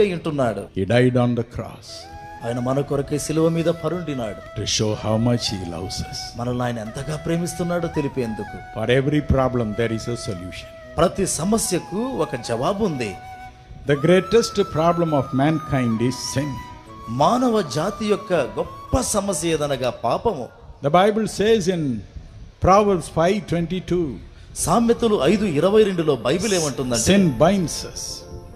ఉంటున్నాడు. He died on the cross ఆయన మన కొరకే సిలువ మీద పరుండినాడు. to show how much he loves us. మనల్ని ఆయన ఎంతగా ప్రేమిస్తున్నాడో తెలిపేందుకు. For every problem there is a solution. ప్రతి సమస్యకు ఒక జవాబు ఉంది. The greatest problem of mankind is sin. మానవ జాతి యొక్క గొప్ప సమస్య ఏదనగా పాపము. The Bible says in Proverbs 5:22, సామెతలు 5:22లో బైబిల్ ఏమంటుందంటే sin binds us.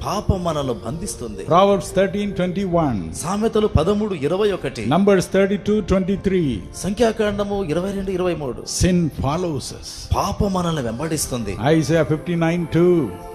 పాపం మనల్ని బంధిస్తుంది. Proverbs 13:21, సామెతలు 13:21, Numbers 32:23, సంఖ్యాకాండము 22:23, sin follows us. పాపం మనల్ని వెంబడిస్తుంది. Isaiah 59:2,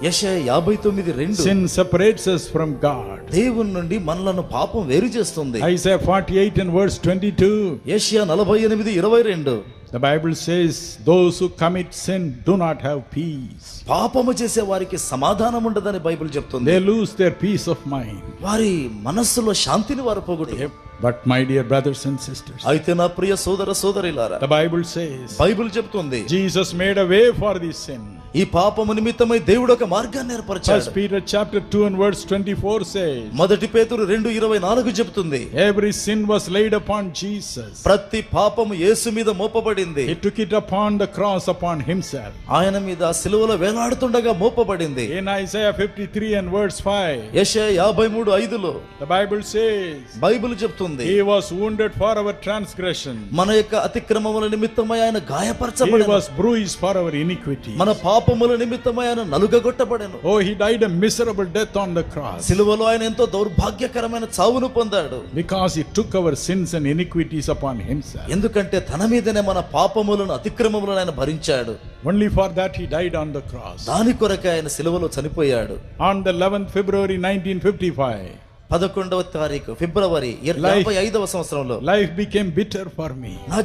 యెషయా 59:2, sin separates us from God. దేవుని నుండి మనలను పాపం వేరు చేస్తుంది. Isaiah 48 and verse 22, యెషయా 48:22, the Bible says those who commit sin do not have peace. పాపము చేసే వారికి సమాధానం ఉండదని బైబిల్ చెప్తుంది. They lose their peace of mind. వారి మనస్సులో శాంతిని వారు పోగొట్టు. But my dear brothers and sisters, అయితే నా ప్రియ సోదర సోదరులారా, the Bible says బైబిల్ చెప్తుంది Jesus made a way for this sin. ఈ పాపము నిమిత్తమై దేవుడు ఒక మార్గాన్ని ఏర్పరిచాడు. 1 Peter chapter 2 and verse 24 says, మొదటి పేతురు 2:24 చెప్తుంది, every sin was laid upon Jesus. ప్రతి పాపము యేసు మీద మోపబడింది. He took it upon the cross upon himself. ఆయన మీద సిలువలో వేలాడుతుండగా మోపబడింది. In Isaiah 53 and verse 5, యెషయా 53:5లో the Bible says బైబిల్ చెప్తుంది, he was wounded for our transgression. మన యొక్క అతిక్రమముల నిమిత్తమై ఆయన He గాయపరచబడెను. was bruised for our iniquity. మన పాపముల నిమిత్తమై ఆయన నలుగగొట్టబడెను. Oh, he died a miserable death on the cross సిలువలో ఆయన ఎంతో దౌర్భాగ్యకరమైన చావును పొందాడు. because he took our sins and iniquities upon himself. ఎందుకంటే తన మీదనే మన పాపములను అతిక్రమములను ఆయన భరించాడు. Only for that he died on the cross. దాని కొరకే ఆయన సిలువలో చనిపోయాడు. On the 11th February 1955, 11వ తారీఖు ఫిబ్రవరి 55వ సంవత్సరంలో life became bitter for me. నా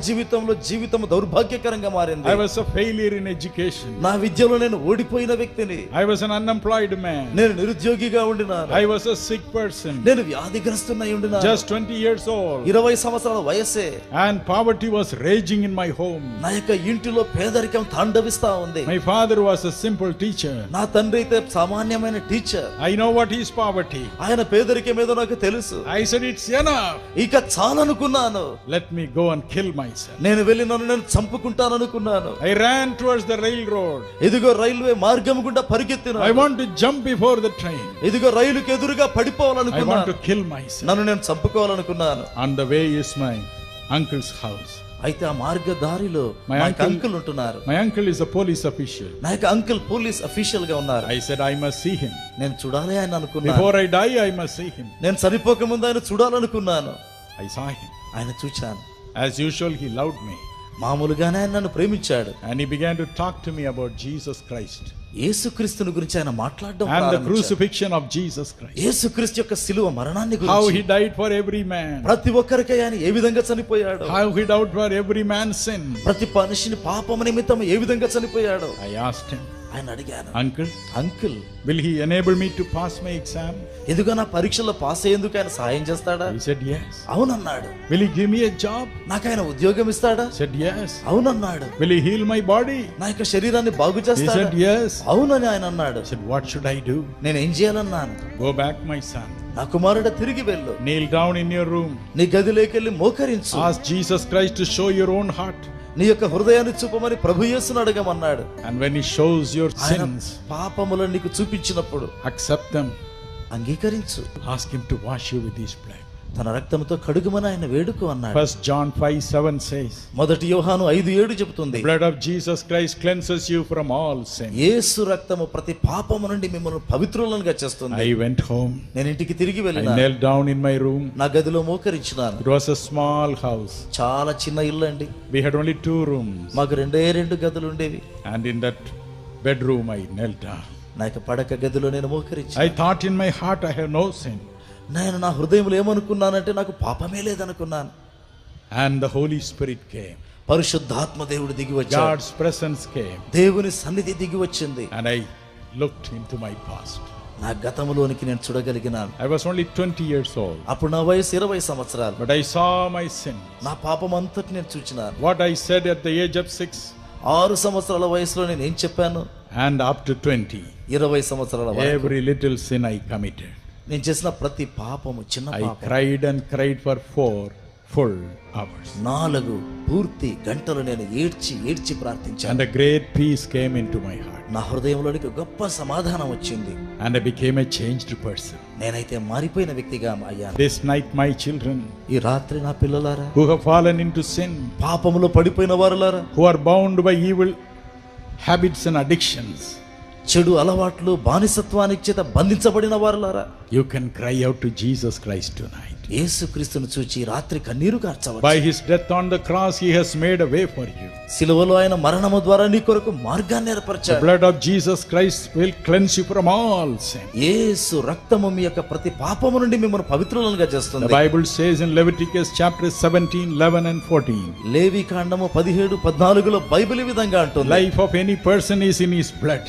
జీవితం దౌర్భాగ్యకరంగా మారింది. I was a failure in education. నా విద్యలో నేను ఓడిపోయిన వ్యక్తిని. I was an unemployed man. నేను నిరుద్యోగిగా ఉండినాను. I was a sick person. నేను వ్యాధిగ్రస్తున్నై ఉండినాను. Just 20 years old. 20 సంవత్సరాల వయస్సే. And poverty was raging in my home. నా యొక్క ఇంటిలో పేదరికం తాండవిస్తా ఉంది. My father was a simple teacher. నా తండ్రి అయితే సామాన్యమైన teacher. I know what is poverty. ఆయన పేదరికం ఏదో నాకు తెలుసు. I said it's enough. ఇక చాలనుకున్నాను. Let me go and kill myself. నేను వెళ్ళి నన్ను చంపుకుంటాననుకున్నాను. I ran towards the railroad. ఇదిగో రైల్వే మార్గం గుండా పరిగెత్తినాను. I want to jump before the train. ఇదిగో రైలుకి ఎదురుగా I want పడిపోవాలనుకున్నాను. to kill myself. నన్ను నేను చంపుకోవాలనుకున్నాను. On the way is my uncle's house. అయితే ఆ మార్గ దారిలో My మా uncle- అంకుల్ ఉంటున్నారు. My uncle is a police official. నా యొక్క అంకుల్ పోలీస్ అఫీషియల్ గా ఉన్నారు. I said I must see him. నేను చూడాలి ఆయన అనుకున్నాను. Before I die, I must see him. నేను చనిపోక ముందు ఆయన చూడాలనుకున్నాను. I saw him. ఆయన చూచాను. As usual, he loved me. మామూలుగానే ఆయన నన్ను ప్రేమించాడు. And he began to talk to me about Jesus Christ. యేసుక్రీస్తుని గురించి ఆయన మాట్లాడడం And the ప్రారంభించాడు. crucifixion of Jesus Christ. యేసుక్రీస్తు యొక్క సిలువ మరణాన్ని How he గురించి, died for every man. ప్రతి ఒక్కరికి ఆయన ఏ విధంగా చనిపోయాడు, How he died for every man's sin. ప్రతి మనిషిని పాపము నిమిత్తం ఏ విధంగా చనిపోయాడు. I asked him, ఆయన అడిగాను, Uncle, uncle will he enable me to pass my exam? ఎదుగా నా పరీక్షలో పాస్ అయ్యేందుకు ఆయన సహాయం చేస్తాడా? He said yes. అవునన్నాడు. Will he give me a job? నాకు ఆయన ఉద్యోగం ఇస్తాడా? I said yes. అవునన్నాడు. Will he heal my body? నా యొక్క శరీరాన్ని బాగు He చేస్తాడా? said yes. అవునని ఆయన అన్నాడు. I said, what should I do? నేనేం చేయాలన్నాను. Go back, my son. నా కుమారుడు తిరిగి వెళ్ళు, Kneel down in your room. నీ గదిలోకెళ్ళి మోకరించు, Ask Jesus Christ to show your own heart. నీ యొక్క హృదయాన్ని చూపమని ప్రభు యేసును అడగమన్నాడు. And when he shows your ఆయన sins, పాపములను నీకు చూపించినప్పుడు accept them. అంగీకరించు. Ask him to wash you with his blood. తన రక్తంతో కడుగుమని ఆయన వేడుకు అన్నాడు. 1 John 5:7 says, మొదటి యోహాను 5:7 చెబుతుంది, the blood of Jesus Christ cleanses you from all sin. యేసు రక్తము ప్రతి పాపము నుండి మిమ్మల్ని పవిత్రులుగా చేస్తుంది. I went home. నేను ఇంటికి తిరిగి I వెళ్ళినా, knelt down in my room. నా గదిలో మోకరించినాను. It was a small house. చాలా చిన్న ఇల్లు అండి. We had only 2 rooms. మాకు 2 గదులు ఉండేవి. And in that bedroom I knelt down. నా యొక్క పడక గదిలో నేను మోకరించాను. I thought in my heart I have no sin. నేను నా హృదయంలో ఏమనుకున్నానంటే నాకు పాపమే లేదనుకున్నాను. And the Holy Spirit came. పరిశుద్ధాత్మ దేవుడు దిగి వచ్చాడు. God's presence came. దేవుని సన్నిధి దిగి వచ్చింది. And I looked into my past. నా గతంలోనికి నేను చూడగలిగినాను. I was only 20 years old. అప్పుడు నా వయసు 20 సంవత్సరాలు. But I saw my sin. నా పాపం అంతటి నేను చూచినాను. What I said at the age of 6. 6 సంవత్సరాల వయసులో నేను ఏం చెప్పాను, and up to 20, 20 సంవత్సరాల వరకు every little sin I committed. నేను చేసిన ప్రతి పాపము చిన్న I పాపం cried and cried for 4 full hours. 4 పూర్తి గంటలు నేను ఏడ్చి ప్రార్థించాను. And a great peace came into my heart. నా హృదయంలోనికి గొప్ప సమాధానం వచ్చింది. And I became a changed person. నేనైతే మారిపోయిన వ్యక్తిగా అయ్యాను. This night, my children, ఈ రాత్రి నా పిల్లలారా, who have fallen into sin, పాపములో పడిపోయిన వారులారా, who are bound by evil habits and addictions, చెడు అలవాట్లు బానిసత్వానికి చేత బంధించబడిన వారులారా, you can cry out to Jesus Christ tonight. యేసుక్రీస్తును చూచి రాత్రి కన్నీరు కార్చవచ్చు. By his death on the cross, he has made a way for you. సిలువలో ఆయన మరణము ద్వారా నీ కొరకు మార్గాన్ని The ఏర్పరిచాడు. blood of Jesus Christ will cleanse you from all sin. యేసు రక్తము మీ యొక్క ప్రతి పాపము నుండి మిమ్మల్ని పవిత్రులుగా The చేస్తుంది. Bible says in Leviticus chapter 17, 11 and 14, లేవి కాండము 17, 14లో బైబిల్ ఈ విధంగా అంటుంది, life of any person is in his blood.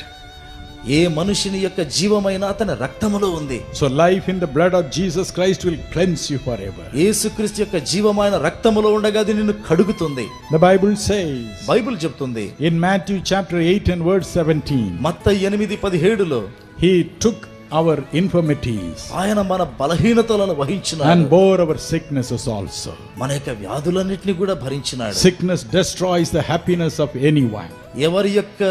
ఏ మనుషుని యొక్క జీవమైన అతని రక్తములో ఉంది. So life in the blood of Jesus Christ will cleanse you forever. యేసుక్రీస్తు యొక్క జీవమైన రక్తములో ఉండగా అది నిన్ను కడుగుతుంది. The Bible says బైబిల్ చెప్తుంది in Matthew chapter 8 and verse 17, Mattayi 8:17లో he took our infirmities ఆయన మన బలహీనతలను వహించినాడు, and bore our sicknesses also. మన యొక్క వ్యాధులన్నిటిని కూడా భరించినాడు. Sickness destroys the happiness of anyone. ఎవరి యొక్క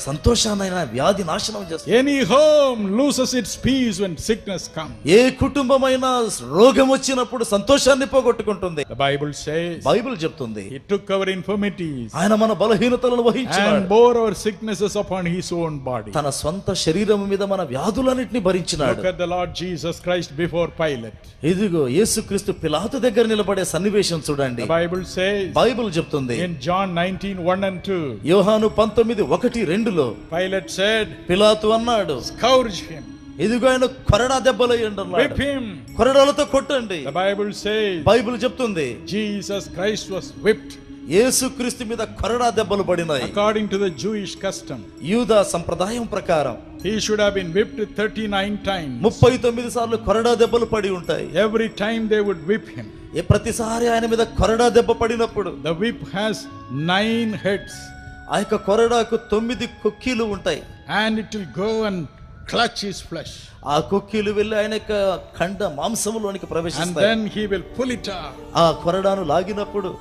సంతోషాన్నైనా వ్యాధి నాశనం చేస్తుంది. Any home loses its peace when sickness comes. ఏ కుటుంబమైనా రోగం వచ్చినప్పుడు సంతోషాన్ని పోగొట్టుకుంటుంది. The Bible says బైబిల్ చెప్తుంది he took our infirmities ఆయన మన బలహీనతలను and వహించినాడు, bore our sicknesses upon his own body. తన స్వంత శరీరం మీద మన వ్యాధులన్నిటిని భరించినాడు. Look at the Lord Jesus Christ before Pilate. ఇదిగో యేసుక్రీస్తు పిలాతు దగ్గర నిలబడే సన్నివేశం చూడండి. The Bible says బైబిల్ చెప్తుంది in John 19:1 and 2, యోహాను 19:1-2లో Pilate said, పిలాతు అన్నాడు, scourge him, ఇదిగో ఆయన కొరడా దెబ్బలేయండి whip అన్నాడు, him. కొరడాలతో కొట్టండి. The Bible says బైబిల్ చెప్తుంది Jesus Christ was whipped యేసుక్రీస్తు మీద కొరడా దెబ్బలు పడినాయి. according to the Jewish custom. యూదా సంప్రదాయం ప్రకారం He should have been whipped 39 times. 39 సార్లు కొరడా దెబ్బలు పడి ఉంటాయి. Every time they would whip him. ప్రతిసారి ఆయన మీద కొరడా దెబ్బ పడినప్పుడు The whip has 9 heads ఆ యొక్క కొరడాకు 9 కొక్కీలు ఉంటాయి. and it will go and clutch his flesh. ఆ కొక్కీలు వెళ్ళి ఆయన యొక్క ఖండ మాంసములోనికి And ప్రవేశిస్తాయి. then he will pull it out. ఆ కొరడాను లాగినప్పుడు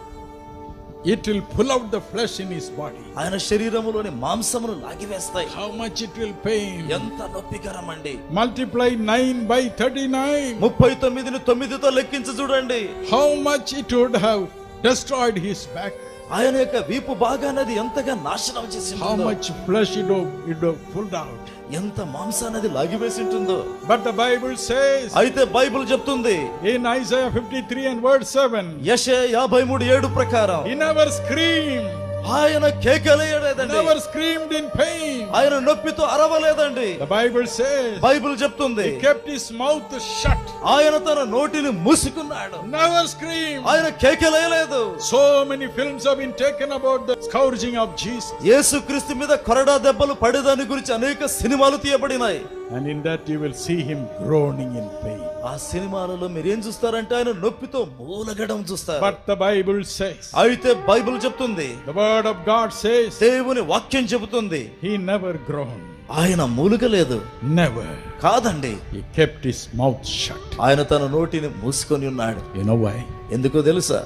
It will pull out the flesh in his body. ఆయన శరీరములోని మాంసమును లాగివేస్తాయి. How much it will pain. ఎంత నొప్పికరం అండి. Multiply 9 by 39. 39ని 9తో లెక్కించి చూడండి. How much it would have destroyed his back. ఆయన యొక్క వీపు భాగానది ఎంతగా నాశనం చేసి How much flesh it would have pulled out. ఎంత మాంసానది లాగివేసి ఉంటుందో. But the Bible says అయితే బైబిల్ చెప్తుంది in Isaiah 53 and verse 7, యెషయా 53:7 ప్రకారం he never screamed, ఆయన కేకలేయలేదండి, never screamed in pain. ఆయన నొప్పితో అరవలేదండి. The Bible says బైబిల్ చెప్తుంది he kept his mouth shut, ఆయన తన నోటిని మూసుకున్నాడు, never screamed. ఆయన కేకలేయలేదు. So many films have been taken about the scourging of Jesus, యేసుక్రీస్తు మీద కొరడా దెబ్బలు పడేదాని గురించి అనేక సినిమాలు తీయబడినాయి. and in that you will see him groaning in pain. ఆ సినిమాలలో మీరేం చూస్తారంటే ఆయన నొప్పితో మూలగడం చూస్తారు. But the Bible says, అయితే బైబిల్ చెప్తుంది, the word of God says, దేవుని వాక్యం చెబుతుంది, he never groaned. ఆయన మూలుగలేదు. Never. కాదండి, He kept his mouth shut. ఆయన తన నోటిని మూసుకొని ఉన్నాడు. You know why? ఎందుకో తెలుసా?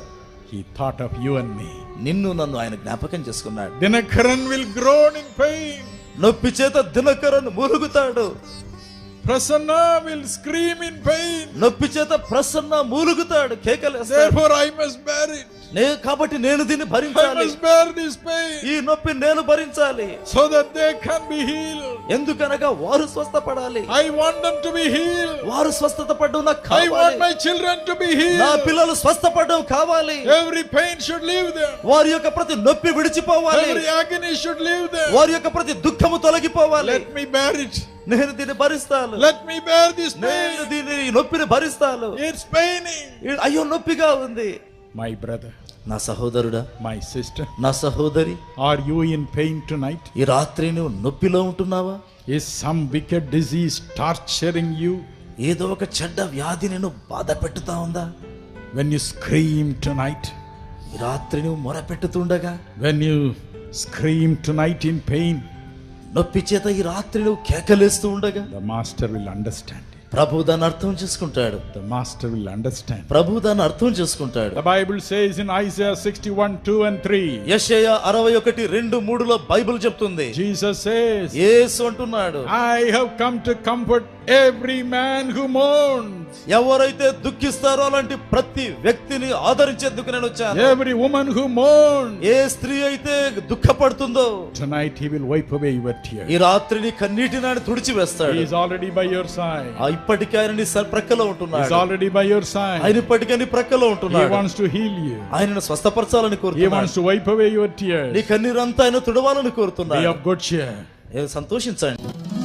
He thought of you and me. నిన్ను నన్ను ఆయన జ్ఞాపకం చేసుకున్నాడు. Dinakaran will groan in pain. నొప్పి చేత దినకరను మూలుగుతాడు. Prasanna will scream in pain. నొప్పి చేత Prasanna మూలుగుతాడు, కేకలేస్తాడు. Therefore I must bear it. కాబట్టి నేను దీన్ని I భరించాలి, must bear this pain ఈ నొప్పి నేను భరించాలి. so that they can be healed. ఎందుకనగా వారు స్వస్థపడాలి. I want them to be healed. వారు స్వస్థత పడడం నాకు I want కావాలి. my children to be నా healed. పిల్లలు స్వస్థపడడం కావాలి. Every pain should leave them. వారి యొక్క ప్రతి నొప్పి విడిచిపోవాలి. Every agony should leave them. వారి యొక్క ప్రతి దుఃఖము తొలగిపోవాలి. Let me bear it. నేను దీన్ని భరిస్తాను. Let me bear this నేను pain. దీన్ని ఈ నొప్పిని భరిస్తాను. It's paining. అయ్యో నొప్పిగా ఉంది. My brother, నా సహోదరుడా, my sister, నా సహోదరి, are you in pain tonight? ఈ రాత్రి నువ్వు నొప్పిలో ఉంటున్నావా? Is some wicked disease torturing you? ఏదో ఒక చెడ్డ వ్యాధి నిన్ను బాధ పెట్టుతా ఉందా? When you scream tonight, ఈ రాత్రి నువ్వు మొరపెట్టుతుండగా, when you scream tonight in pain, నొప్పి చేత ఈ రాత్రి నువ్వు కేకలేస్తూ ఉండగా, the master will understand it. ప్రభు దాన్ని అర్థం చేసుకుంటాడు. The master will understand. ప్రభు దాన్ని అర్థం చేసుకుంటాడు. The Bible says in Isaiah 61:2-3. యెషయా 61:2-3లో బైబిల్ చెప్తుంది. Jesus says, యేసు అంటున్నాడు, I have come to comfort every man who mourns. ఎవరైతే దుఃఖిస్తారో అలాంటి ప్రతి వ్యక్తిని ఆదరించేందుకు నేను వచ్చాను. Every woman who mourns. ఏ స్త్రీ అయితే దుఃఖపడుతుందో Tonight he will wipe away your tears. ఈ రాత్రి నీ కన్నీటిని ఆయన తుడిచి వేస్తాడు. He is already by your side. ఇప్పటికే ఆయన నీ ప్రక్కలో He is ఉంటున్నాడు. already by your side. ఆయన ఇప్పటికే నీ ప్రక్కలో He ఉంటున్నాడు. wants to heal you. ఆయనను స్వస్థపరచాలని He కోరుతున్నాడు. wants to wipe away your నీ tears. కన్నీరంతా ఆయన తుడవాలని Be కోరుతున్నాడు. of good cheer. సంతోషించండి.